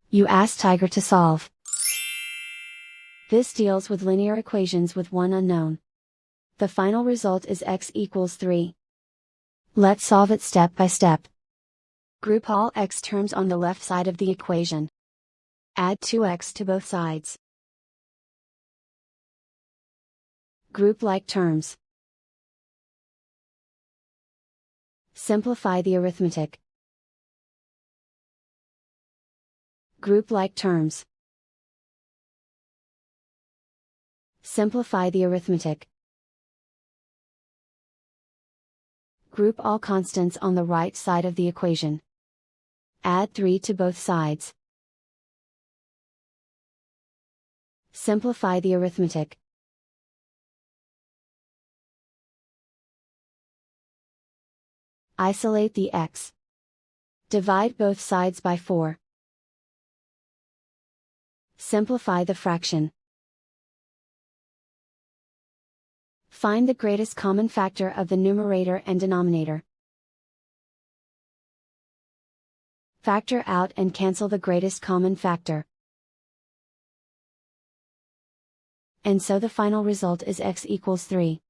You ask Tiger to solve. This deals with linear equations with one unknown. The final result is x equals 3. Let's solve it step by step. Group all x terms on the left side of the equation. Add 2x to both sides. Group like terms. Simplify the arithmetic. Group like terms. Simplify the arithmetic. Group all constants on the right side of the equation. Add 3 to both sides. Simplify the arithmetic. Isolate the x. Divide both sides by 4. Simplify the fraction. Find the greatest common factor of the numerator and denominator. Factor out and cancel the greatest common factor. And so the final result is x equals 3.